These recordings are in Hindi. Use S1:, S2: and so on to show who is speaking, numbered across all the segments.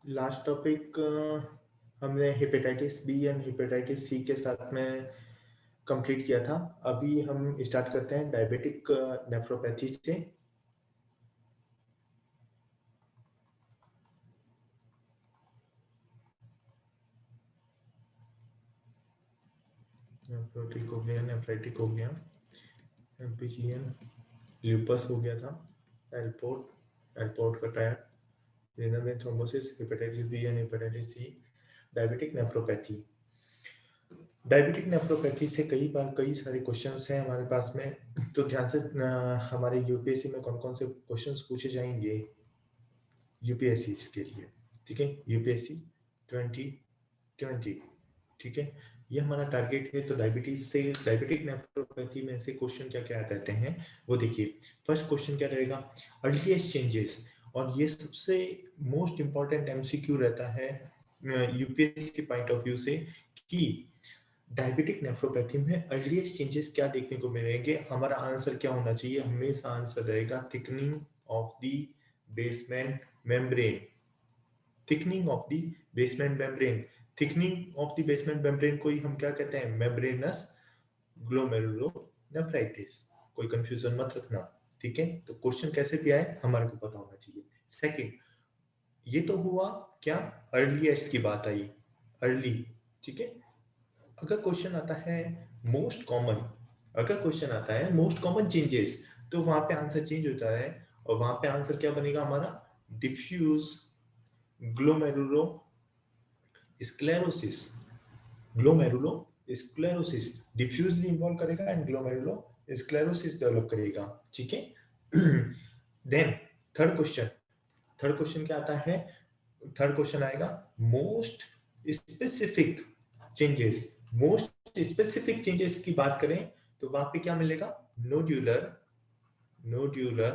S1: लास्ट टॉपिक हमने hepatitis B and hepatitis C के साथ में कंप्लीट किया था। अभी हम स्टार्ट करते हैं डायबिटिक नेफ्रोपैथी से। नेफ्रोटिक हो गया, नेफ्राइटिक हो गया, एम्पीजियन, ल्यूपस हो गया था, एल्पोर्ट का टायर, renal vein thrombosis, hepatitis B and hepatitis C, diabetic nephropathy. Diabetic nephropathy से कई सारे क्वेश्चंस हैं हमारे पास में, तो ध्यान से हमारे यूपीएससी में कौन कौन से क्वेश्चंस पूछे जाएंगे यूपीएससी के लिए। ठीक है, यूपीएससी 2020। ठीक है, ये हमारा टारगेट है। तो डायबिटीज से, डायबिटिक नेफ्रोपैथी में से क्वेश्चन क्या क्या रहते हैं वो देखिए। फर्स्ट क्वेश्चन क्या रहेगा, अर्लीस्ट चेंजेस। और ये सबसे मोस्ट इंपॉर्टेंट एमसीक्यू रहता है यूपीएससी के पॉइंट ऑफ व्यू से कि डायबिटिक नेफ्रोपैथी में अर्लीस्ट चेंजेस क्या देखने को मिलेंगे। हमारा आंसर क्या होना चाहिए, हमेशा आंसर रहेगा thickening of the basement membrane. Thickening of the basement membrane, thickening of the basement membrane को ही हम क्या कहते हैं, मेम्ब्रेनस ग्लोमेरुलोनेफ्राइटिस। कोई कंफ्यूजन मत रखना। ठीक है, तो क्वेश्चन कैसे भी आए हमारे को पता होना चाहिए। सेकंड, ये तो हुआ क्या, अर्लीस्ट की बात आई, अर्ली। ठीक है, अगर क्वेश्चन आता है मोस्ट कॉमन, अगर क्वेश्चन आता है मोस्ट कॉमन चेंजेस, तो वहां पे आंसर चेंज होता है। और वहां पे आंसर क्या बनेगा हमारा, diffuse glomerulosclerosis. Glomerulosclerosis diffusely involve करेगा एंड ग्लोमेरुलो स्क्लेरोसिस डेवलप करेगा। ठीक है, then third question, third question क्या आता है, थर्ड क्वेश्चन आएगा most specific changes. Most specific changes की बात करें तो वहां पे क्या मिलेगा, nodular, nodular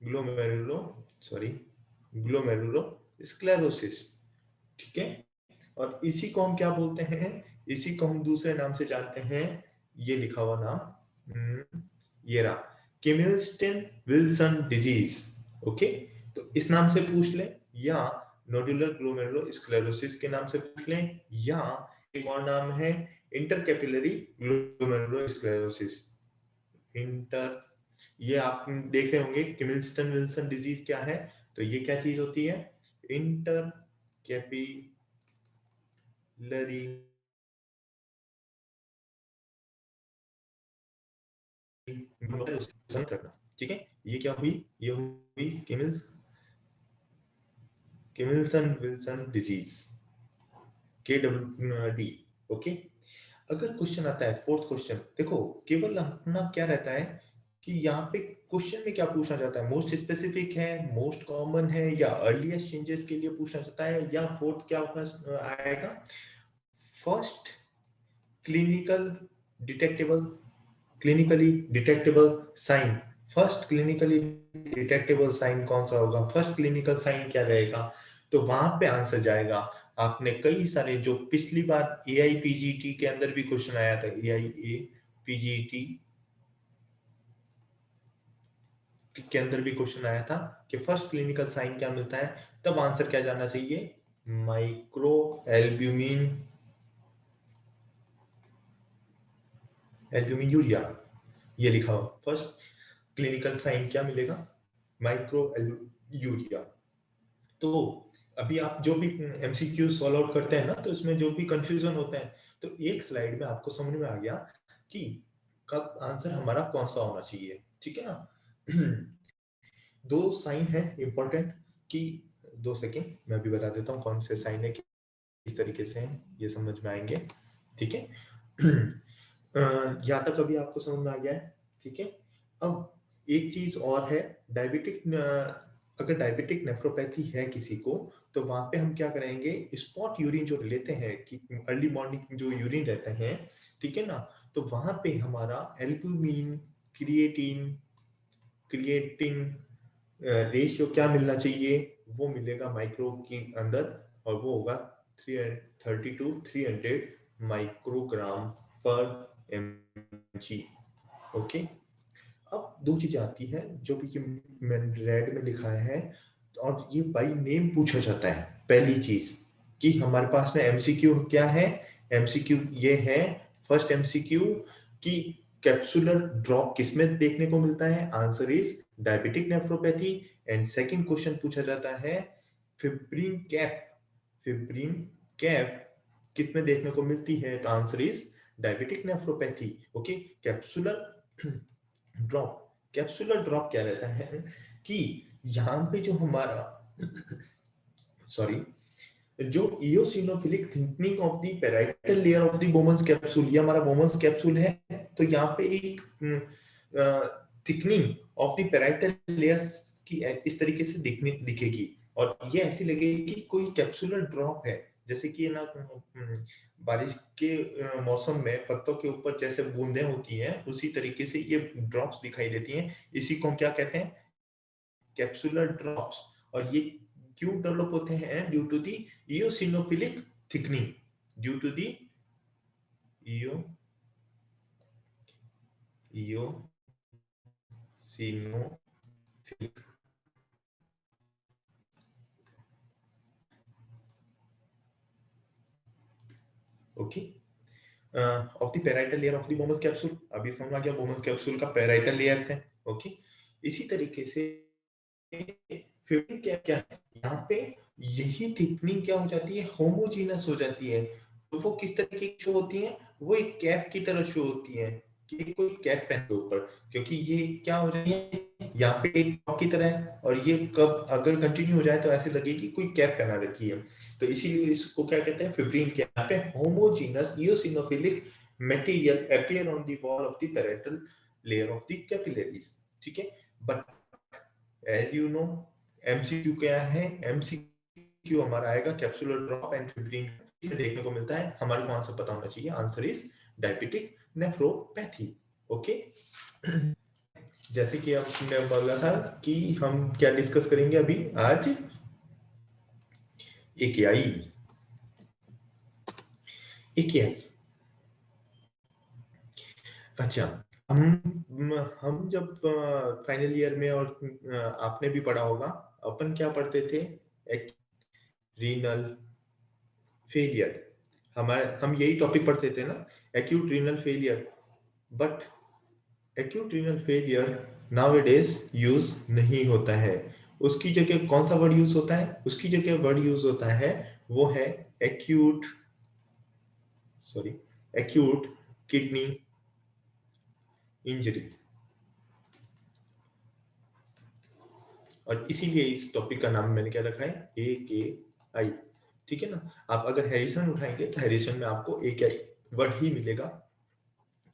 S1: glomerulo, sorry glomerulosclerosis. ठीक है, और इसी को हम क्या बोलते हैं, इसी को हम दूसरे नाम से जानते हैं, ये लिखा हुआ नाम, ये रहा, किमिल्स्टन विल्सन डिजीज। ओके, तो इस नाम से पूछ ले, या नोडुलर ग्लोमेरुलो स्क्लेरोसिस के नाम से पूछ लें, या एक और नाम है इंटरकैपिलरी ग्लोमेरुलो स्क्लेरोसिस। इंटर, ये आप देख रहे होंगे किमिल्स्टन विल्सन डिजीज क्या है, तो ये क्या चीज होती है, इंटर कैपिलरी करना। ठीक है, ये क्या हुई, ये हुई किमिल्सन विल्सन डिजीज, KWD। ओके, अगर क्वेश्चन आता है फोर्थ क्वेश्चन, देखो केवल अपना क्या रहता है कि यहाँ पे क्वेश्चन में क्या पूछा जाता है, मोस्ट स्पेसिफिक है, मोस्ट कॉमन है, या अर्लीस्ट चेंजेस के लिए पूछा जाता है, या फोर्थ क्या फर्स्ट आएगा, first clinical detectable, clinically detectable sign. First clinically detectable sign कौन सा होगा, फर्स्ट क्लिनिकल साइन क्या रहेगा, तो वहां पे आंसर जाएगा। आपने कई सारे, जो पिछली बार AIPGT के अंदर भी क्वेश्चन आया था, AIPGT के अंदर भी क्वेश्चन आया था कि फर्स्ट क्लिनिकल साइन क्या मिलता है, तब आंसर क्या जाना चाहिए, माइक्रो एल्ब्यूमिन, एल्ब्यूमिन यूरिया, ये लिखा हुआ फर्स्ट क्लिनिकल साइन क्या मिलेगा, माइक्रो यूरिया। तो अभी आप जो भी एमसीक्यू सॉल्व आउट करते हैं ना, तो इसमें जो भी कंफ्यूजन होता है, तो एक स्लाइड में आपको समझ में आ गया कि कब आंसर हमारा कौन सा होना चाहिए। ठीक है ना, दो साइन है इंपॉर्टेंट कि, 2 सेकेंड मैं भी बता देता हूँ कौन से साइन है, किस तरीके से हैं, ये समझ में आएंगे। ठीक है, यहाँ तक अभी आपको समझ में आ गया है। ठीक है, अब एक चीज और है, डायबिटिक, अगर डायबिटिक नेफ्रोपैथी है किसी को, तो वहां पे हम क्या करेंगे, स्पॉट यूरिन जो लेते हैं, कि अर्ली मॉर्निंग जो यूरिन रहते हैं, ठीक है ना, तो वहां पे हमारा एल्ब्यूमिन क्रिएटिन, क्रिएटिन रेशियो क्या मिलना चाहिए, वो मिलेगा माइक्रो के अंदर, और वो होगा 330 to 300 माइक्रोग्राम पर mg। ओके, अब दो चीजें आती हैं जो कि मैंने रेड में लिखा है, और ये बाई नेम पूछा जाता है। पहली चीज कि हमारे पास में एमसीक्यू क्या है, एमसीक्यू ये है, फर्स्ट एमसीक्यू कि कैप्सुलर ड्रॉप किसमें देखने को मिलता है, answer is diabetic nephropathy. And second question पूछा जाता है फिब्रिन कैप, फिब्रिन कैप किसमें देखने को मिलती है, तो answer is diabetic nephropathy. Okay, capsular drop, capsular drop क्या रहता है कि यहां पे जो हमारा सॉरी जो इयोसिनोफिलिक thickening of the parietal layer of the Bowman's capsule, ये हमारा बोमन्स कैप्सूल है, तो यहाँ पे एक thickening of the parietal layers की इस तरीके से दिखेगी और ये ऐसी लगेगी कि कोई कैप्सुलर ड्रॉप है, जैसे कि ना बारिश के मौसम में पत्तों के ऊपर जैसे बूंदें होती हैं उसी तरीके से ये ड्रॉप्स दिखाई देती हैं। इसी को हम क्या कहते हैं, कैप्सुलर ड्रॉप्स। और ये क्यों डेवलप होते हैं, due to the eosinophilic thickening, due to the eosinophilic okay of the parietal layer of the Bowman's capsule. अभी समझ आ गया बोमस कैप्सूल का पेराइटल लेयर्स है। ओके, इसी तरीके से फिर क्या है यहाँ पे, यही थिकनिंग क्या हो जाती है, होमोजीनस हो जाती है। तो वो किस तरह की शो होती है, वो एक कैप की तरह शो होती है कि कोई कैप पहने ऊपर, क्योंकि ये क्या हो जाती है यहाँ पे एक टॉप की तरह है और ये कब अगर कंटिन्यू हो जाए तो ऐसे लगे कि कोई कैप पहना रखी है। तो इसीलिए इसको क्या कहते हैं, फिब्रिन कैप। यहाँ पे homogeneous eosinophilic material appear on the wall of the parietal layer of the capillaries. ठीक है, but as you know MCQ क्या है, एमसीक्यू हमारा आएगा कैप्सुलर ड्रॉप एंड फिब्रिन से देखने को मिलता है, हमारे को आंसर पता होना चाहिए, answer is diabetic nephropathy. Okay, जैसे कि अब मैं बोला था कि हम क्या डिस्कस करेंगे अभी आज, एकेआई। एकेआई, अच्छा, हम जब फाइनल ईयर में और आपने भी पढ़ा होगा, अपन क्या पढ़ते थे, रीनल फेलियर, हमारे हम यही टॉपिक पढ़ते थे ना, acute renal failure. But acute renal failure nowadays use नहीं होता है, उसकी जगह कौन सा वर्ड यूज होता है, उसकी जगह वर्ड यूज होता है वो है acute, sorry, acute kidney injury. और इसीलिए इस टॉपिक का नाम मैंने क्या रखा है, ए के आई। ठीक है ना, आप अगर हैरिसन उठाएंगे तो हैरिसन में आपको ए के आई वर्ड ही मिलेगा,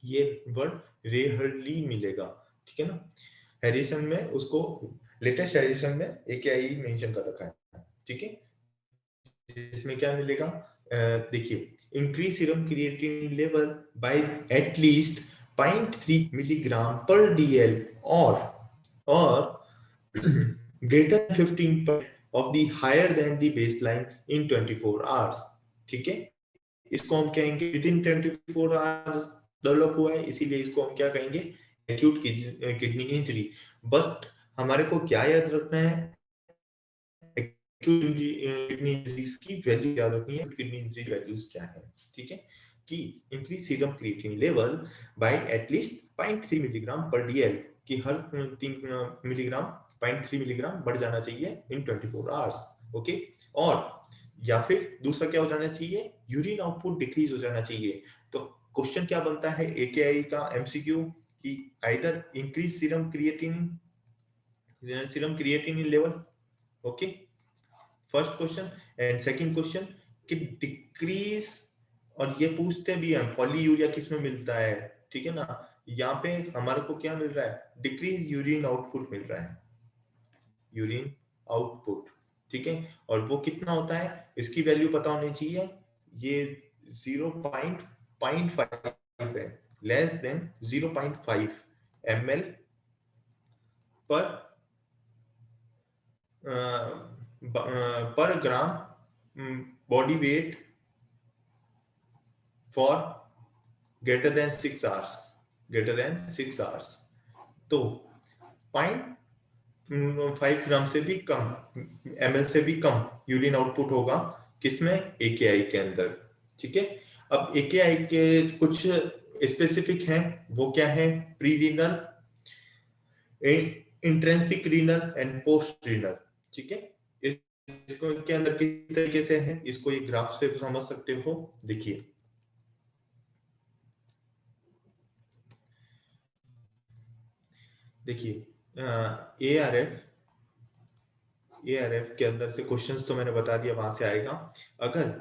S1: ये वर्ड रेयरली मिलेगा। ठीक है ना, हैरिसन में उसको, लेटेस्ट हैरिसन में ए के आई मेंशन कर रखा है। ठीक है, इसमें क्या मिलेगा, देखिए, increase serum creatinine level by at least 0.3 milligram पर डीएल और greater than 15% of the higher than the baseline in 24 hours। ठीक है, इसको हम कहेंगे विद इन 24 आवर्स डेवलप हुआ है, इसीलिए इसको हम क्या कहेंगे, एक्यूट किडनी इंजरी। बट हमारे को क्या याद रखना है, किडनी इंजरीज की वैल्यू याद रखनी है, किडनी इंजरी वैल्यूज क्या है। ठीक है, कि increase serum creatinine level by at least 0.3 milligram पर डीएल, कि हर 3 मिलीग्राम 0.3 मिलीग्राम बढ़ जाना चाहिए इन 24 आवर्स। ओके, और या फिर दूसरा क्या हो जाना चाहिए, यूरिन आउटपुट डिक्रीज हो जाना चाहिए। तो क्वेश्चन क्या बनता है एकेआई का एमसीक्यू, कि either increase serum creatinine level, okay, first question. And second question कि डिक्रीज, और ये पूछते भी हैं पॉलीयूरिया किस में मिलता है। ठीक है ना, यहाँ पे हमारे को क्या मिल रहा है, डिक्रीज यूरिन आउटपुट मिल रहा है, यूरिन आउटपुट। ठीक है, और वो कितना होता है इसकी वैल्यू पता होनी चाहिए, ये 0.5 है, लेस देन 0.5 ml पर gram body weight for greater than 6 hours, greater than 6 hours. तो 0.5 5 ग्राम से भी कम, ml से भी कम यूरिन आउटपुट होगा किसमें, AKI के अंदर। ठीक है, अब AKI के कुछ स्पेसिफिक हैं, वो क्या है, pre renal, intrinsic renal and post renal. ठीक है, इसको के अंदर किस तरीके से है, इसको एक ग्राफ से समझ सकते हो। देखिए देखिए ARF के अंदर से क्वेश्चंस तो मैंने बता दिया, वहां से आएगा। अगर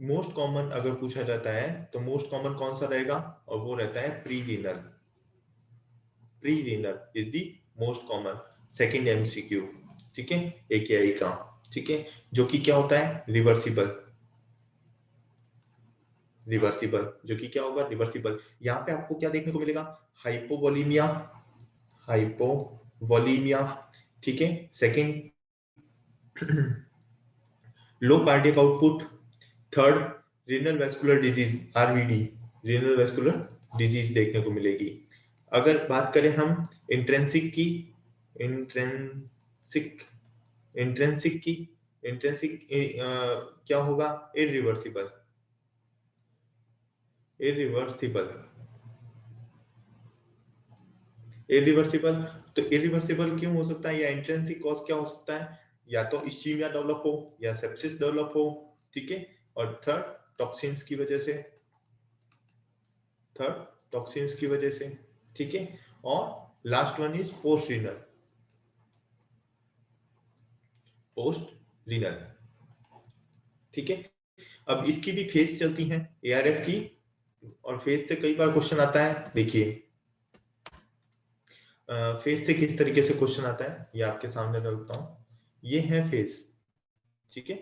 S1: मोस्ट कॉमन अगर पूछा जाता है तो मोस्ट कॉमन कौन सा रहेगा, और वो रहता है pre renal. Pre renal is the most common second MCQ। ठीक है, AKI का। ठीक है, जो कि क्या होता है, रिवर्सिबल। रिवर्सिबल जो कि क्या होगा, रिवर्सिबल। यहाँ पे आपको क्या देखने को मिलेगा, हाइपोवोलीमिया, हाइपोवोलीमिया। ठीक है, second low cardiac output, third renal vascular disease, RVD, renal vascular disease देखने को मिलेगी। अगर बात करें हम इंट्रेंसिक की, इंट्रेंसिक इंट्रेंसिक की इंट्रेंसिक क्या होगा, इरिवर्सिबल। इरिवर्सिबल इरिवर्सिबल तो इरिवर्सिबल क्यों हो सकता है, या इंट्रिंसिक कॉज क्या हो सकता है, या तो इस्चीमिया डेवलप हो या सेप्सिस डेवलप हो। ठीक है, और थर्ड टॉक्सिन्स की वजह से, थर्ड टॉक्सिन्स की वजह से। ठीक है, और last one is post renal, post renal. ठीक है, अब इसकी भी फेज चलती है ARF की, और फेज से कई बार क्वेश्चन आता है। देखिए फेज से किस तरीके से क्वेश्चन आता है, ये आपके सामने रखता हूं, ये है फेज। ठीक है,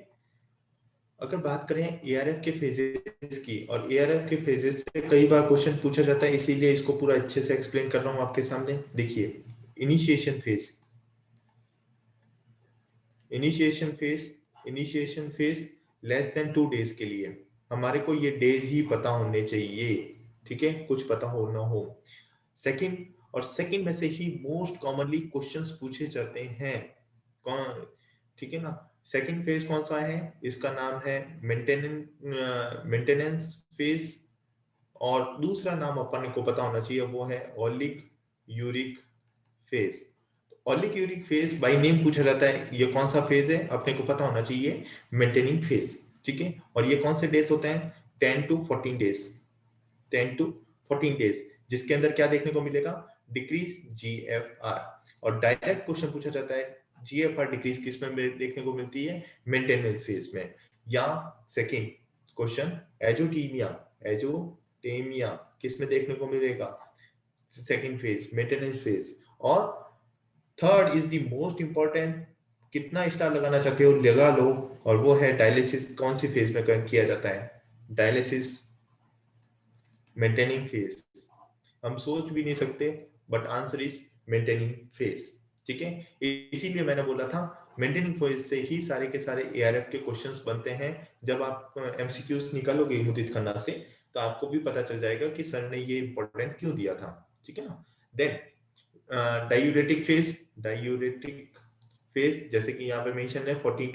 S1: अगर बात करें ARF के फेजेस की, और ARF के फेजेस से कई बार क्वेश्चन पूछा जाता है, इसीलिए इसको पूरा अच्छे से एक्सप्लेन कर रहा हूं आपके सामने। देखिए initiation phase, initiation phase, initiation phase less than 2 days के लिए, हमारे को ये डेज ही पता होने चाहिए। ठीक है, कुछ पता हो ना हो। सेकंड, और सेकंड में से ही मोस्ट कॉमनली क्वेश्चंस पूछे जाते हैं कौन, ठीक है ना। सेकंड फेज कौन सा है, इसका नाम है मेंटेनेंस फेज, और दूसरा नाम अपन को पता होना चाहिए, वो है oleic uric phase. Oleic uric phase by name पूछा जाता है, ये कौन सा फेज है अपने को पता होना चाहिए, मेंटेनिंग फेज। ठीक है, और ये कौन से डेज होते हैं, 10 to 14 डेज, 10 to 14 डेज, जिसके अंदर क्या देखने को मिलेगा, डिक्रीज GFR। और डायरेक्ट क्वेश्चन पूछा जाता है, GFR डिक्रीज किस में देखने को मिलती है, मेंटेनेंस फेज में। या सेकंड क्वेश्चन, एजोटीमिया, एजोटेमिया किस में देखने को मिलेगा, सेकंड फेज, मेंटेनेंस फेज। और third is the most important, कितना स्टार लगाना चाहते हो लगा लो, और वो है डायलिसिस कौन सी फेज में किया जाता है, डायलिसिस मेंटेनिंग फेज। हम सोच भी नहीं सकते, but answer is maintaining phase. ठीक है, इसीलिए मैंने बोला था मेंटेनिंग फेज से ही सारे के सारे ARF के क्वेश्चंस बनते हैं। जब आप MCQs निकालोगे मुदित खन्ना से, तो आपको भी पता चल जाएगा कि सर ने ये इंपॉर्टेंट क्यों दिया था। ठीक है ना। Then diuretic phase, diuretic phase जैसे कि यहाँ पे मेंशन है 14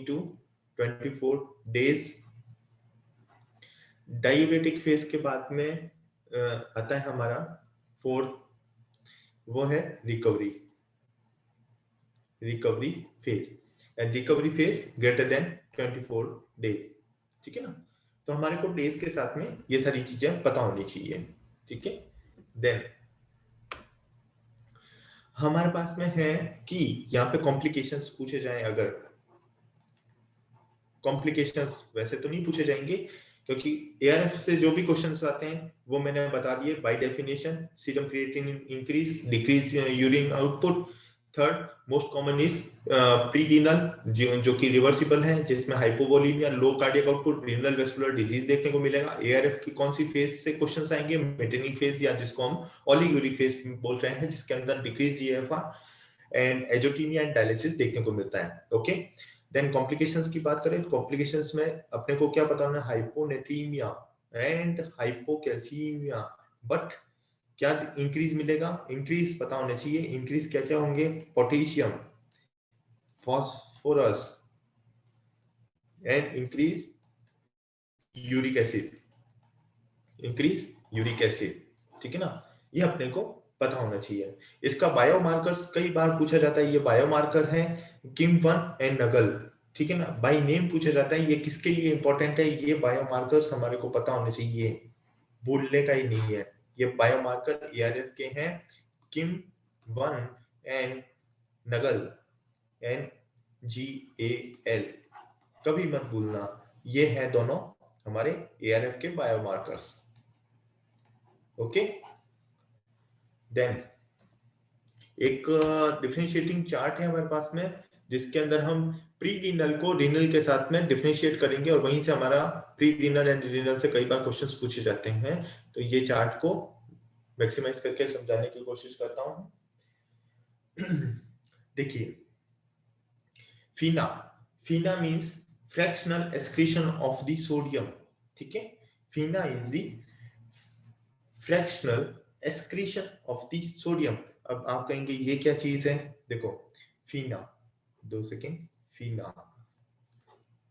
S1: to 24 डेज। डायूरेटिक फेज के बाद में आता है हमारा फोर्थ, वो है recovery, recovery phase, and recovery phase greater than 24 days. ठीक है ना, तो हमारे को डेज के साथ में ये सारी चीजें पता होनी चाहिए। ठीक है, देन हमारे पास में है कि यहाँ पे कॉम्प्लिकेशंस पूछे जाएं, अगर कॉम्प्लिकेशंस वैसे तो नहीं पूछे जाएंगे, क्योंकि ARF से जो भी क्वेश्चंस आते हैं वो मैंने बता दिए by definition, serum creatinine increase, decrease urine output. Third most common is pre renal, जो कि रिवर्सिबल है, जिसमें hypovolaemia, low cardiac output, renal vascular disease देखने को मिलेगा। ARF की कौन सी फेज से क्वेश्चंस आएंगे, मेंटेनिंग फेज, या जिसको हम ओलिगोरिक फेज बोल रहे हैं, जिसके अंदर decrease GFR and azotaemia and dialysis देखने को मिलता है। ओके, देन कॉम्प्लिकेशंस की बात करें, कॉम्प्लिकेशंस में अपने को क्या पता होना, हाइपोनेट्रीमिया एंड हाइपोकैल्सीमिया। बट क्या इंक्रीज मिलेगा? इंक्रीज पता होना चाहिए, इंक्रीज क्या क्या होंगे? Potassium, phosphorus and increase uric acid, increase uric acid, ठीक है ना? ये अपने को पता होना चाहिए। इसका बायोमार्कर्स कई बार पूछा जाता है, ये बायोमार्कर है किम1 एंड नगल, ठीक है ना? बाय नेम पूछा जाता है, ये किसके लिए इंपॉर्टेंट है? ये बायोमार्कर्स हमारे को पता होने चाहिए, भूलने का ही नहीं है। ये बायोमार्कर एआरएफ के हैं, किम1 एंड नगल, NGAL, कभी मत भूलना, ये है दोनों हमारे एआरएफ के बायोमार्कर्स। ओके, देन एक डिफरेंशिएटिंग चार्ट है हमारे पास में, जिसके अंदर हम प्री रीनल को रीनल के साथ में डिफरेंशिएट करेंगे, और वहीं से हमारा प्री रीनल एंड रीनल से कई बार क्वेश्चंस पूछे जाते हैं। तो ये चार्ट को मैक्सिमाइज करके समझाने की कोशिश करता हूं। देखिए, FENa, FENa means fractional excretion of the sodium, ठीक है? FENa is the fractional excretion of the sodium. अब आप कहेंगे ये क्या चीज है? देखो, FENa, 2 second, FENa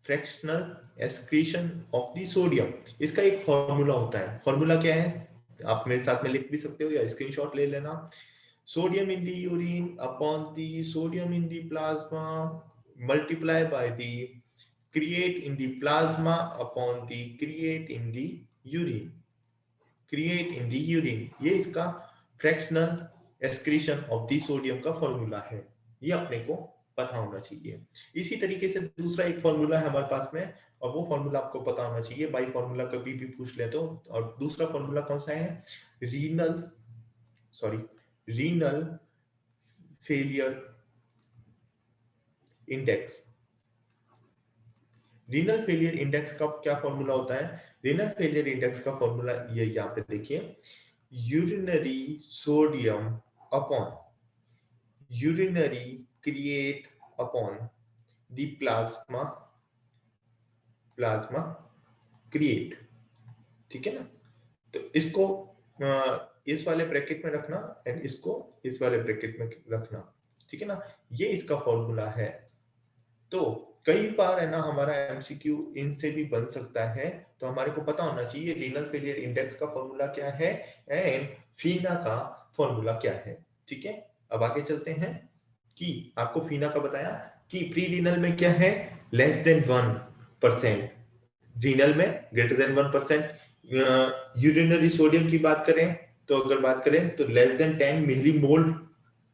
S1: fractional excretion of the sodium, इसका एक फॉर्मूला होता है। फॉर्मूला क्या है? आप मेरे साथ में लिख भी सकते हो या स्क्रीनशॉट ले लेना। Sodium in the urine upon the sodium in the plasma multiply by the create in the plasma upon the create in the urine, create in the urine, ये इसका fractional excretion of the sodium का फॉर्मूला है। ये अपने को पता होना चाहिए। इसी तरीके से दूसरा एक फॉर्मूला है हमारे पास में, और वो फॉर्मूला आपको पता होना चाहिए, बाई फॉर्मूला कभी भी पूछ ले तो। और दूसरा फॉर्मूला कौन सा है? Renal failure index. Renal failure index का क्या फॉर्मूला होता है? रीनल फेलियर इंडेक्स का फॉर्मूला ये यहाँ पे देखिए, urinary sodium upon urinary create upon the plasma create, ठीक है ना? तो इसको इस वाले ब्रैकेट में रखना एंड इसको इस वाले ब्रैकेट में रखना, ठीक है ना? ये इसका फॉर्मूला है। तो कई बार है ना हमारा एमसीक्यू इनसे भी बन सकता है, तो हमारे को पता होना चाहिए रीनल फेलियर इंडेक्स का फॉर्मूला क्या है एंड फीना का फॉर्मूला क्या है, ठीक है? अब आगे चलते हैं कि आपको फीना का बताया कि प्री रीनल में क्या है? लेस देन 1%, रीनल में ग्रेटर देन 1%। यूरिनरी सोडियम की बात करें तो अगर बात करें तो लेस देन 10 मिलीमोल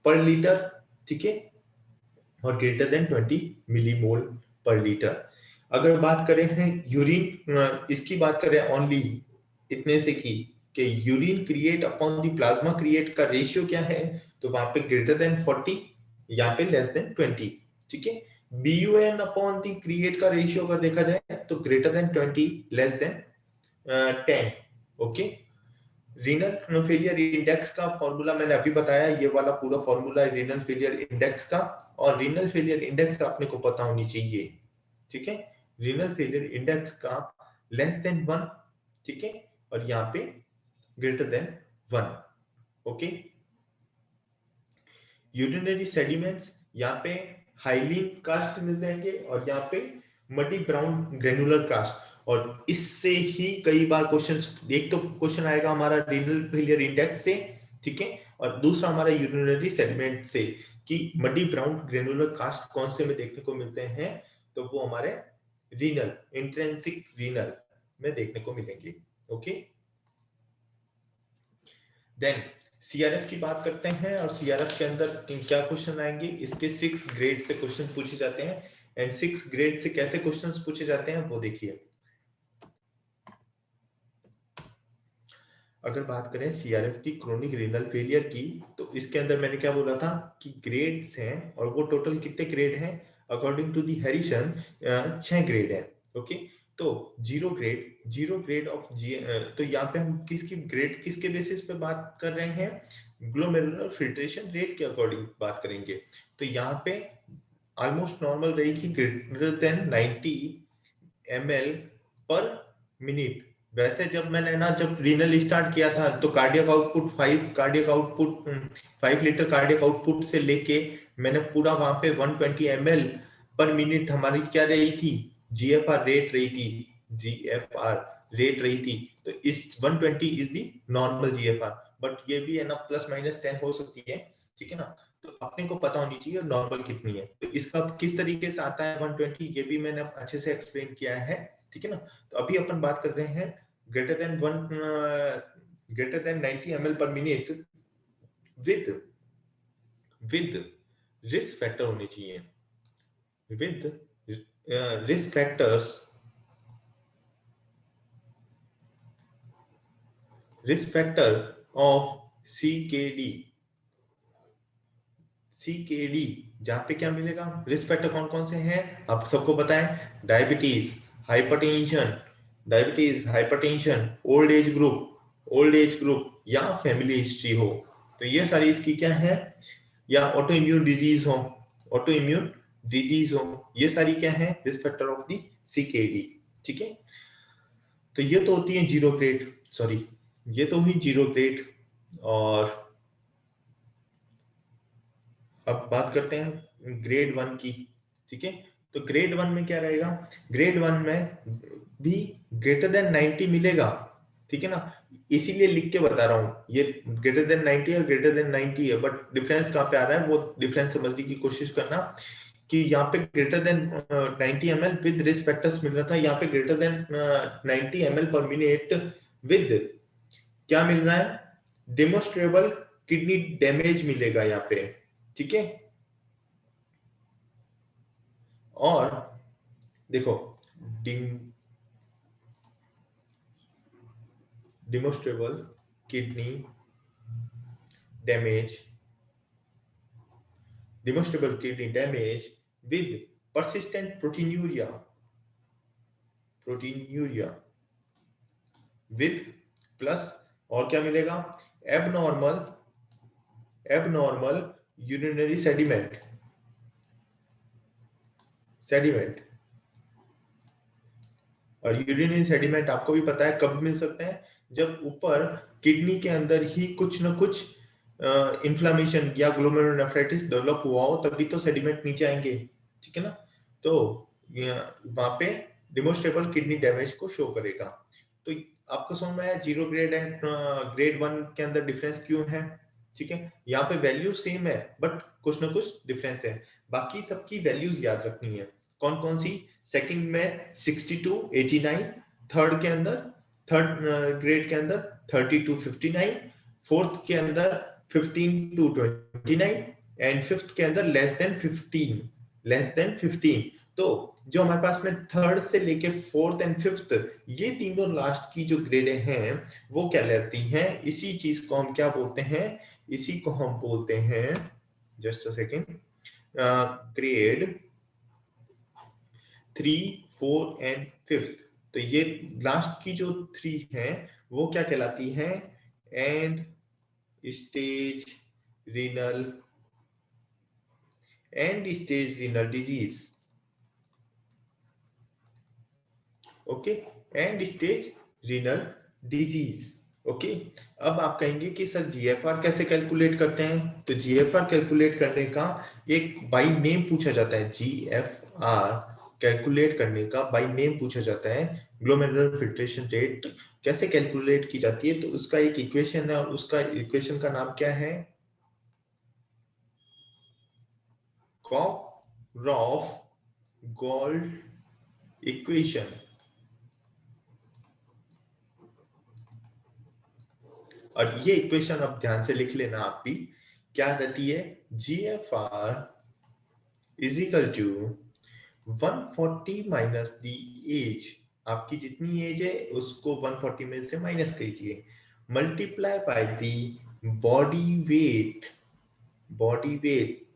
S1: पर लीटर, ठीक है? और ग्रेटर देन 20 मिलीमोल पर लीटर। अगर बात करें हैं यूरिन, इसकी बात करें ओनली इतने से कि urine create upon the plasma create का रेशियो क्या है, तो वहां पे ग्रेटर देन 40, यहाँ पे लेस देन 20, ठीक है? BUN अपॉन द क्रिएट का रेशियो अगर देखा जाए तो greater than 20, less than 10, okay? Renal failure index का फॉर्मूला मैंने अभी बताया, ये वाला पूरा फॉर्मूला है रीनल फेलियर इंडेक्स का, और रीनल फेलियर इंडेक्स अपने को पता होनी चाहिए, ठीक है? रीनल फेलियर इंडेक्स का लेस देन 1, ठीक है? और यहाँ पे greater then 1, okay? Urinary sediments यहाँ पे हाईलीन कास्ट मिल जाएंगे, और यहाँ पे मडी ब्राउन ग्रेनुलर कास्ट। और इससे ही कई बार क्वेश्चन, एक तो क्वेश्चन आएगा हमारा रीनल फेलियर इंडेक्स से, ठीक है? और दूसरा हमारा यूरिनरी सेडिमेंट से, कि मडी ब्राउन ग्रेनुलर कास्ट कौन से में देखने को मिलते हैं, तो वो हमारे रीनल, इंट्रिंसिक रीनल में देखने को मिलेंगे, ओके? देन सीआरएफ की बात करते हैं, और सीआरएफ के अंदर क्या क्वेश्चन आएंगे? इसके 6 ग्रेड से क्वेश्चन पूछे जाते हैं, एंड 6 ग्रेड से कैसे क्वेश्चंस पूछे जाते हैं वो देखिए। अगर बात करें सीआरएफ की क्रोनिक रीनल फेलियर की, तो इसके अंदर मैंने क्या बोला था कि ग्रेड्स हैं, और वो टोटल कितने ग्रेड हैं? According to the Harrison 6 grade है, ओके? तो जीरो ग्रेड ऑफ जी, तो यहाँ पे हम किसकी ग्रेड, किसके बेसिस पे बात कर रहे हैं? ग्लोमेरुलर फिल्ट्रेशन रेट के अकॉर्डिंग बात करेंगे। तो यहाँ पे ऑलमोस्ट नॉर्मल रहेगी greater than 90 ml per minute, वैसे जब मैंने ना जब रीनल स्टार्ट किया था तो cardiac output 5 litre cardiac output से लेके मैंने पूरा वहां पे 120 ml पर मिनट हमारी क्या रही थी, जीएफआर रेट रही थी, जीएफआर रेट रही थी। तो इस 120 is the normal GFR, but ये भी है ना प्लस माइनस 10 हो सकती है, ठीक है ना। तो अपने को पता होनी चाहिए नॉर्मल कितनी है। तो इसका किस तरीके से आता है 120, ये भी मैंने अच्छे से एक्सप्लेन किया है, ठीक है ना। तो अभी अपन बात कर रहे हैं greater than 90 ml per minute with risk factor होने चाहिए, with risk factor of CKD जहां पे क्या मिलेगा, रिस्क फैक्टर कौन कौन से हैं आप सबको पता है, diabetes, hypertension, old age group या फैमिली हिस्ट्री हो, तो ये सारी इसकी क्या है, या ऑटो इम्यून डिजीज हो, ये सारी क्या है risk factor of the CKD, ठीक है। तो ये तो होती है जीरो ग्रेड, सॉरी ये तो हुई जीरो ग्रेड। और अब बात करते हैं ग्रेड 1 की, ठीक है। तो ग्रेड 1 में क्या रहेगा, ग्रेड 1 में भी ग्रेटर देन 90 मिलेगा, ठीक है ना। इसीलिए लिख के बता रहा हूं, ये ग्रेटर देन 90 और ग्रेटर देन 90 है, बट डिफरेंस कहां पे आ रहा है वो डिफरेंस समझने की कोशिश करना, कि यहाँ पे greater than 90 ml with risk factors मिल रहा था, यहाँ पे greater than 90 ml per minute with क्या मिल रहा है, डेमोस्ट्रेबल किडनी डैमेज मिलेगा यहाँ पे, ठीक है। और देखो demonstrable kidney damage with persistent proteinuria with plus, और क्या मिलेगा, एबनॉर्मल यूरिनरी सेडिमेंट, और यूरिनरी सेडिमेंट आपको भी पता है कब मिल सकते हैं, जब ऊपर किडनी के अंदर ही कुछ न कुछ इन्फ्लामेशन या ग्लोमेरुलोनेफ्राइटिस डेवलप हुआ हो, तभी तो सेडिमेंट नीचे आएंगे, ठीक है ना। तो वहां पे डिमोस्ट्रेबल किडनी डैमेज को शो करेगा। तो आपको समझ में आया जीरो ग्रेड एंड ग्रेड 1 के अंदर डिफरेंस क्यों है, ठीक है। यहाँ पे वैल्यू सेम है बट कुछ ना कुछ डिफरेंस है, बाकी सबकी वैल्यूज याद रखनी है। कौन कौन सी, सेकंड में 62 89, थर्ड ग्रेड के अंदर 30 to 59, फोर्थ के अंदर 15 to 29 एंड फिफ्थ के अंदर लेस देन 15। तो जो हमारे पास में थर्ड से लेके फोर्थ एंड फिफ्थ, ये तीनों लास्ट की जो ग्रेडें हैं वो क्या लेती हैं, इसी चीज को हम क्या बोलते हैं, इसी को हम बोलते हैं, just a second, grade 3, 4 and 5। तो ये लास्ट की जो 3 हैं वो क्या कहलाती हैं, and stage renal disease, okay, and stage renal disease, okay. अब आप कहेंगे कि सर जीएफआर कैसे कैलकुलेट करते हैं, तो जीएफआर कैलकुलेट करने का एक बाय नेम पूछा जाता है, जीएफआर कैलकुलेट करने का बाय नेम पूछा जाता है, ग्लोमेरुलर फिल्ट्रेशन रेट कैसे कैलकुलेट की जाती है, तो उसका एक इक्वेशन है, और उसका इक्वेशन का नाम क्या है, कॉक-रॉफ-गोल्ड इक्वेशन। और ये इक्वेशन अब ध्यान से लिख लेना आप भी, क्या रहती है, GFR is equal to 140 minus the age, आपकी जितनी एज है उसको 140 में से माइनस कीजिए, multiply by the body weight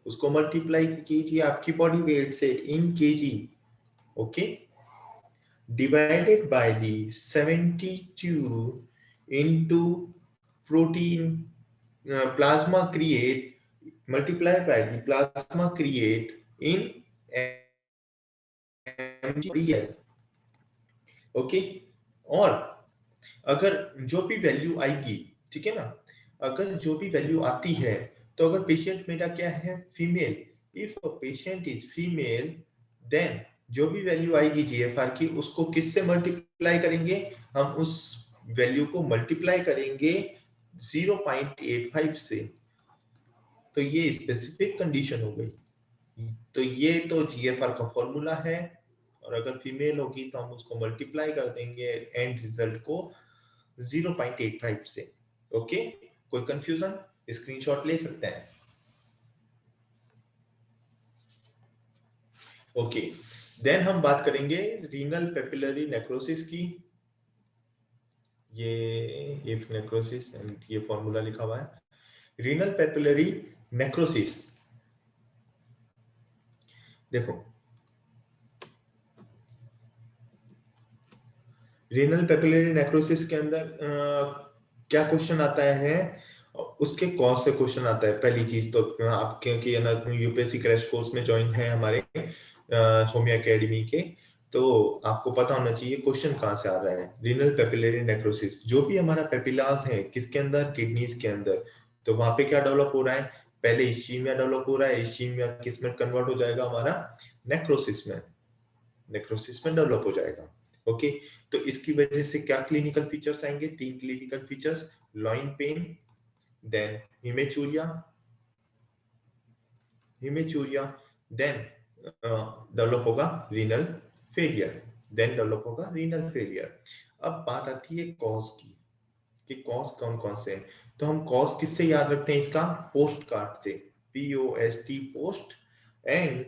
S1: उसको मल्टीप्लाई कीजिए आपकी बॉडी वेट से in kg, okay, divided by the 72 into protein plasma create multiplied by the plasma create in mgl, okay. और अगर जो भी वैल्यू आएगी, ठीक है ना, अगर जो भी वैल्यू आती है, तो अगर पेशेंट मेरा क्या है, female, if a patient is female, then जो भी वैल्यू आएगी जीएफआर की, उसको किससे मल्टीप्लाई करेंगे, हम उस वैल्यू को मल्टीप्लाई करेंगे 0.85 से। तो ये स्पेसिफिक कंडीशन हो गई। तो ये तो जीएफआर का फॉर्मूला है, और अगर फीमेल होगी तो हम उसको मल्टीप्लाई कर देंगे एंड रिजल्ट को 0.85 से। ओके, कोई कंफ्यूजन, स्क्रीनशॉट ले सकते हैं। ओके, देन हम बात करेंगे रीनल पेपिलरी नेक्रोसिस की। ये नेक्रोसिस एंड ये फॉर्मूला लिखा हुआ है रीनल पेपिलरी नेक्रोसिस। देखो, रीनल पेपिलरी नेक्रोसिस के अंदर क्या क्वेश्चन आता है, उसके कौन से क्वेश्चन आता है। पहली चीज तो आप क्योंकि यूपीएससी क्रैश कोर्स में ज्वाइन है हमारे होमियो एकेडमी के, तो आपको पता होना चाहिए क्वेश्चन कहाँ से आ रहा है। रीनल पेपिलरी नेक्रोसिस, जो भी हमारा पेपिलास है किसके अंदर, किडनीज के अंदर, तो वहां पे क्या डेवलप हो रहा है, पहले इस्चीमिया डेवलप हो रहा है, इस्चीमिया किस में कन्वर्ट हो जाएगा, हमारा नेक्रोसिस में, नेक्रोसिस में डेवलप हो जाएगा। ओके, तो इसकी वजह से क्या क्लिनिकल फीचर्स आएंगे, 3 clinical features, loin pain, then haematuria, then develop होगा रीनल फेलियर, देन डेवलप होगा रीनल फेलियर। अब बात आती है कॉज की, कि कॉज कौन कौन से हैं। तो हम कॉज किससे याद रखते हैं इसका, पोस्ट कार्ड से, POST पोस्ट। एंड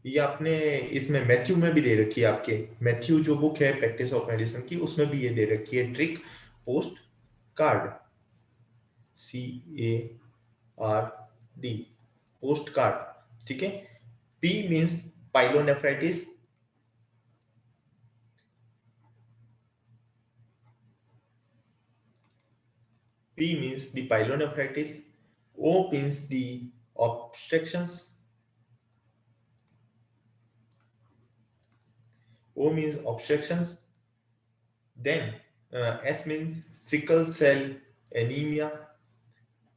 S1: ये आपने इसमें मैथ्यू में भी दे रखी है, आपके मैथ्यू जो बुक है प्रैक्टिस ऑफ मेडिसिन की, उसमें भी ये दे रखी है trick, post card, CARD, post card. ठीक है, P means pyelonephritis, P means the pyelonephritis, O means the obstructions, O means obstructions, then S means sickle cell anemia,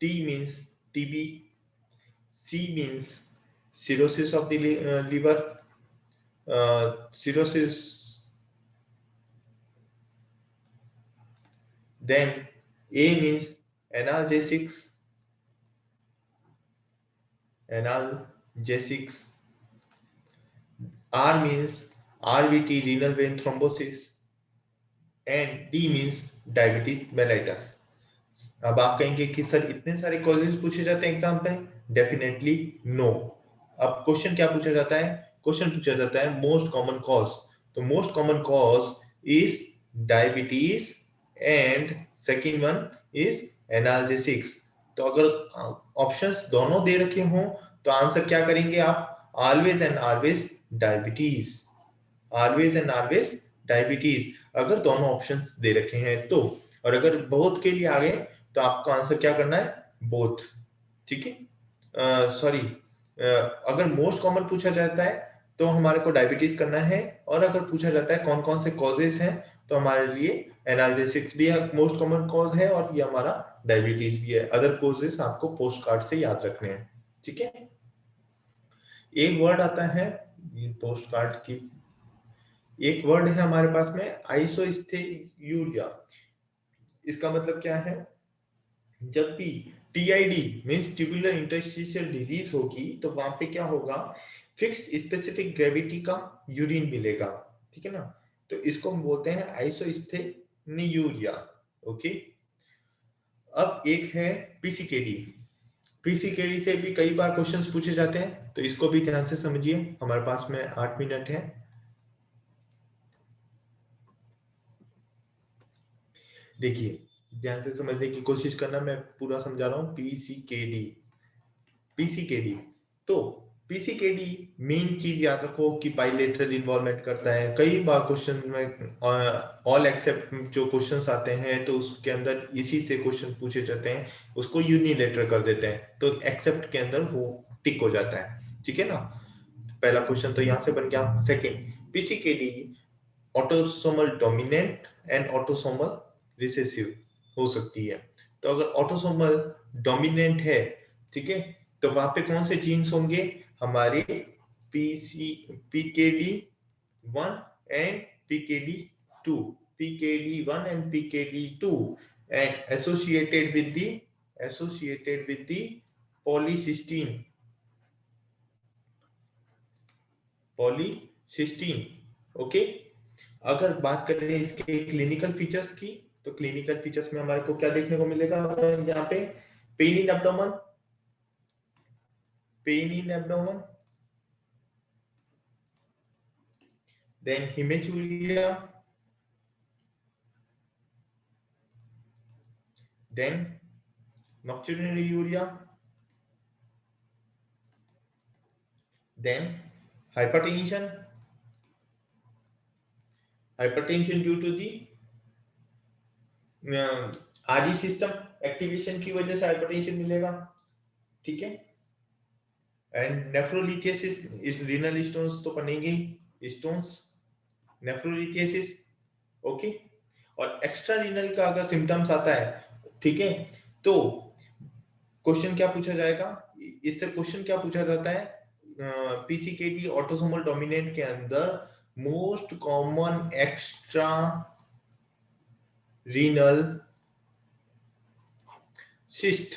S1: T means TB, C means cirrhosis of the liver, cirrhosis, then A means analgesics, R means RVT, renal vein thrombosis, and D means diabetes mellitus. अब आप कहेंगे कि सर इतने सारे कॉजेज पूछे जाते हैं एग्जाम पे, डेफिनेटली नो। अब क्वेश्चन क्या पूछा जाता है, क्वेश्चन पूछा जाता है मोस्ट कॉमन कॉज। तो most common cause is diabetes and second one is analgesics. तो अगर ऑप्शंस दोनों दे रखे हों तो आंसर क्या करेंगे आप, always and always diabetes, always and always diabetes, अगर दोनों ऑप्शंस दे रखे हैं तो। और अगर बोथ के लिए आ गए तो आपका आंसर क्या करना है, बोथ। ठीक है, सॉरी, अगर मोस्ट कॉमन पूछा जाता है तो हमारे को डायबिटीज करना है, और अगर पूछा जाता है कौन कौन से कॉजेज हैं तो हमारे लिए एनाल्जेसिक्स भी मोस्ट कॉमन कॉज है, और ये हमारा डायबिटीज भी है। अदर कॉजेज आपको पोस्ट कार्ड से याद रखने हैं। ठीक है, एक वर्ड आता है पोस्ट कार्ड की, एक वर्ड है हमारे पास में आइसोस्थेयूरिया। इसका मतलब क्या है, जब भी TID means tubular interstitial disease होगी तो वहां पे क्या होगा, फिक्स्ड स्पेसिफिक ग्रेविटी का यूरिन मिलेगा। ठीक है ना, तो इसको हम बोलते हैं आइसोस्थेनियूरिया। ओके, अब एक है पीसीकेडी। पीसीकेडी से भी कई बार क्वेश्चंस पूछे जाते हैं, तो इसको भी ध्यान से समझिए। हमारे पास में 8 मिनट है। देखिए, ध्यान से समझने की कोशिश करना, मैं पूरा समझा रहा हूँ। पीसीकेडी, पीसीकेडी, तो पीसीकेडी मेन चीज याद रखो कि बाइलेटरल इन्वॉल्वमेंट करता है। कई बार क्वेश्चन में ऑल एक्सेप्ट जो क्वेश्चंस आते हैं तो उसके अंदर इसी से क्वेश्चन पूछे जाते हैं, उसको यूनिलेटरल कर देते हैं, तो एक्सेप्ट के अंदर वो टिक हो जाता है। ठीक है ना, पहला क्वेश्चन तो यहां से बन गया। Second, PCKD autosomal dominant and autosomal recessive हो सकती है। तो अगर ऑटोसोमल डोमिनेंट है, ठीक है, तो वहां पे कौन से जीन्स होंगे हमारे PKD1 and PKD2, PKD1 and PKD2 and associated with the polycystin, okay. अगर बात करें इसके क्लिनिकल फीचर्स की, तो क्लिनिकल फीचर्स में हमारे को क्या देखने को मिलेगा यहाँ पे? Pain in abdomen, then haematuria, then nocturia, then hypertension due to the RE system activation की वजह से हाइपरटेंशन मिलेगा, ठीक है। एंड नेफ्रोलिथियसिस, इस रीनल स्टोन्स तो बनेंगे ही, स्टोन्स, नेफ्रोलिथियसिस, ओके। और एक्स्ट्रा रीनल का अगर सिम्टम्स आता है, ठीक है, तो क्वेश्चन क्या पूछा जाएगा, इससे क्वेश्चन क्या पूछा जाता है, पीसीकेडी ऑटोसोमल डोमिनेंट के अंदर most common extra renal cyst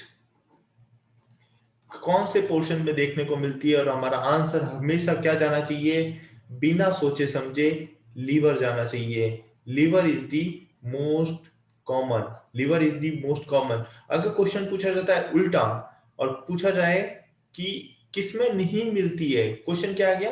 S1: कौन से पोर्शन में देखने को मिलती है, और हमारा आंसर हमेशा क्या जाना चाहिए, बिना सोचे समझे लीवर जाना चाहिए। Liver is the most common, liver is the most common. अगर क्वेश्चन पूछा जाता है उल्टा और पूछा जाए कि किसमें नहीं मिलती है, क्वेश्चन क्या आ गया,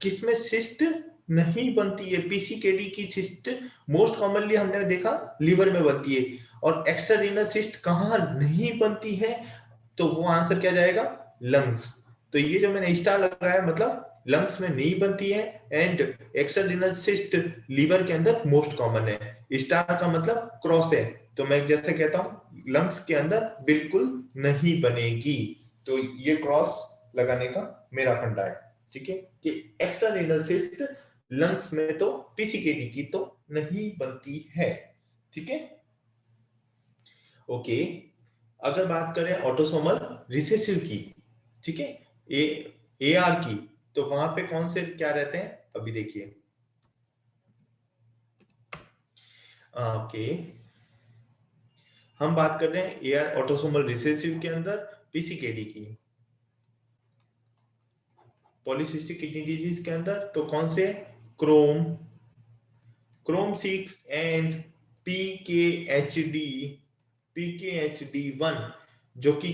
S1: किसमें सिस्ट नहीं बनती है, पीसीकेडी की सिस्ट मोस्ट कॉमनली हमने देखा लीवर में बनती है, और एक्स्ट्रा रीनल सिस्ट कहां नहीं बनती है, तो वो आंसर क्या जाएगा, लंग्स। तो ये जो मैंने स्टार लगाया मतलब लंग्स में नहीं बनती है, and extra renal cyst liver के अंदर मोस्ट कॉमन है। स्टार का मतलब क्रॉस है, तो मैं जैसे कहता हूं लंग्स के अंदर बिल्कुल नहीं बनेगी, तो ये क्रॉस लगाने का मेरा फंडा है, ठीक है, कि एक्स्ट्रा रीनल सिस्ट लंग्स में तो पीसीकेडी की तो नहीं बनती है, ठीक है, ओके। अगर बात करें ऑटोसोमल रिसेसिव की, ठीक है, एआर की, तो वहां पे कौन से क्या रहते हैं, अभी देखिए, ओके, हम बात कर रहे हैं एआर ऑटोसोमल रिसेसिव के अंदर पीसीकेडी की, पॉलीसिस्टिक किडनी डिजीज के अंदर तो कौन से, क्रोम 6 एंड PKHD1, जो कि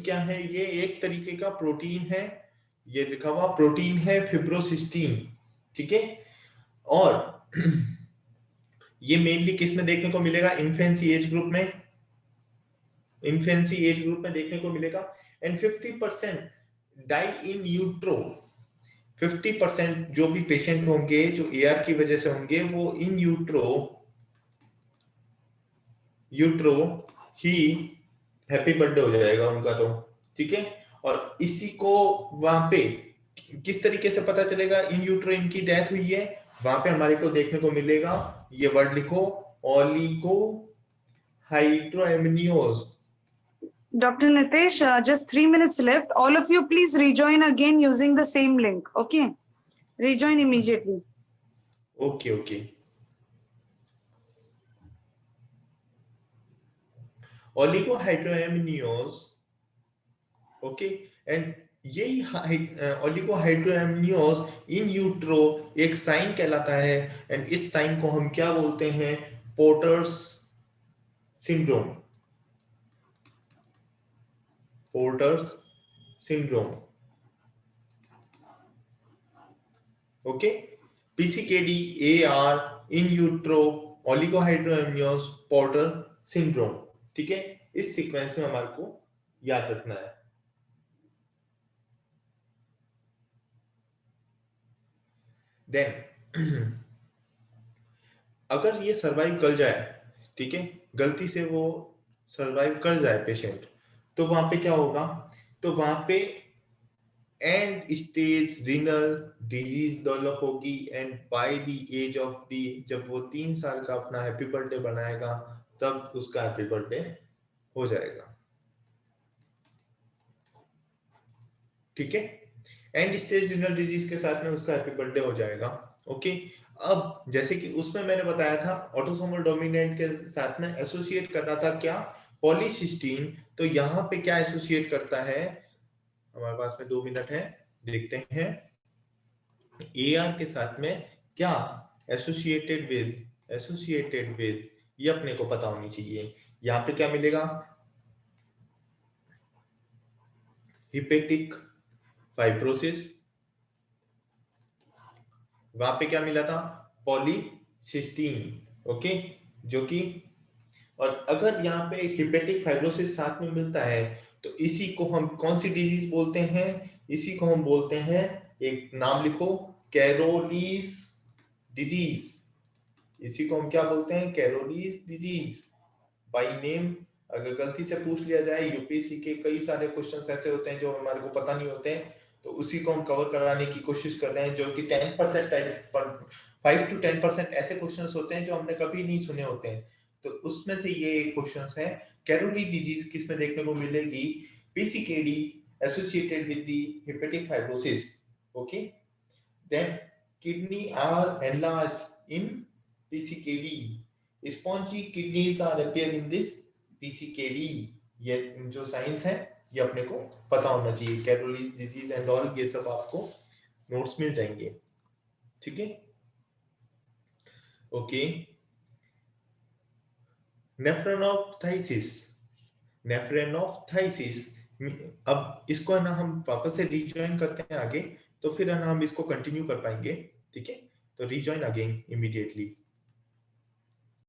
S1: क्या है, ये एक तरीके का प्रोटीन है, ये लिखा हुआ प्रोटीन है फिब्रोसिस्टीन, ठीक है, और ये मेनली किस में देखने को मिलेगा, इन्फेंसी एज ग्रुप में, देखने को मिलेगा। एंड 50% डाई इन यूट्रो, 50% जो भी पेशेंट होंगे जो एआर की वजह से होंगे वो इन यूट्रो ही हैप्पी बर्थडे हो जाएगा उनका, तो ठीक है। और इसी को वहां पे किस तरीके से पता चलेगा इन यूट्रो इनकी डेथ हुई है, वहां पे हमारे को देखने को मिलेगा, ये वर्ड लिखो, oligo हाइड्रोएमनियोज।
S2: Dr. Nitesh, just 3 minutes left. All of you, please rejoin again using the same link. Okay, rejoin immediately.
S1: Okay. Oligohydramnios, okay, and यही ओलिगोहाइड्रोएमनियोज इन यूट्रो एक साइन कहलाता है, एंड इस साइन को हम क्या बोलते हैं, पोर्टर्स सिंड्रोम, ओके। पीसीकेडी, एआर, इन यूट्रो, ओलिगोहाइड्रोएमनियोज, पोर्टर सिंड्रोम, ठीक है, इस सीक्वेंस में हमारे को याद रखना है। देन अगर ये सरवाइव कर जाए, ठीक है, गलती से वो सरवाइव कर जाए पेशेंट, तो वहां पे क्या होगा, तो वहां पे end stage renal disease develop होगी and by the age of the, जब वो 3 साल का अपना हैप्पी बर्थडे बनाएगा तब उसका हैप्पी बर्थडे हो जाएगा। ठीक है, एंड स्टेज रीनल डिजीज के साथ में उसका हैप्पी बर्थडे हो जाएगा। ओके, अब जैसे कि उसमें मैंने बताया था ऑटोसोमल डोमिनेंट के साथ में एसोसिएट कर रहा था क्या, पॉलीसिस्टीन। तो यहाँ पे क्या एसोसिएट करता है, हमारे पास में 2 मिनट है, देखते हैं। AR के साथ में क्या एसोसिएटेड विद, ये अपने को पता होनी चाहिए। यहाँ पे क्या मिलेगा, हिपेटिक फाइब्रोसिस, वहां पे क्या मिला था, पॉलीसिस्टीन। ओके, जो कि, और अगर यहाँ पे हिपेटिक फाइब्रोसिस साथ में मिलता है तो इसी को हम कौन सी डिजीज बोलते हैं, इसी को हम बोलते हैं, एक नाम लिखो, कैरोलीस डिजीज। इसी को हम क्या बोलते हैं, कैरोलीस डिजीज बाय नेम। अगर गलती से पूछ लिया जाए, यूपीएससी के कई सारे क्वेश्चंस ऐसे होते हैं जो हमारे को पता नहीं होते हैं, तो उसी को हम कवर कराने की कोशिश कर रहे हैं, जो कि 10% टाइप 5 to 10% ऐसे क्वेश्चंस होते हैं जो हमने कभी नहीं सुने होते हैं। तो उसमें से ये एक क्वेश्चंस है, कैरोली डिजीज किस में देखने को मिलेगी, PCKD associated with the hepatic fibrosis. Okay, then kidney are enlarged in PCKD, spongy kidneys are appear in this PCKD. ये जो साइंस है ये अपने को पता होना चाहिए, कैरोलीज डिजीज एंड ऑल, ये सब आपको नोट्स मिल जाएंगे। ठीक है, ओके। नेफ्रोनोप्थाइसिस, अब इसको है ना हम वापस से रिजॉइन करते हैं आगे, तो फिर है ना हम इसको कंटिन्यू कर पाएंगे। ठीक है, तो रिजॉइन अगेन इमीडिएटली।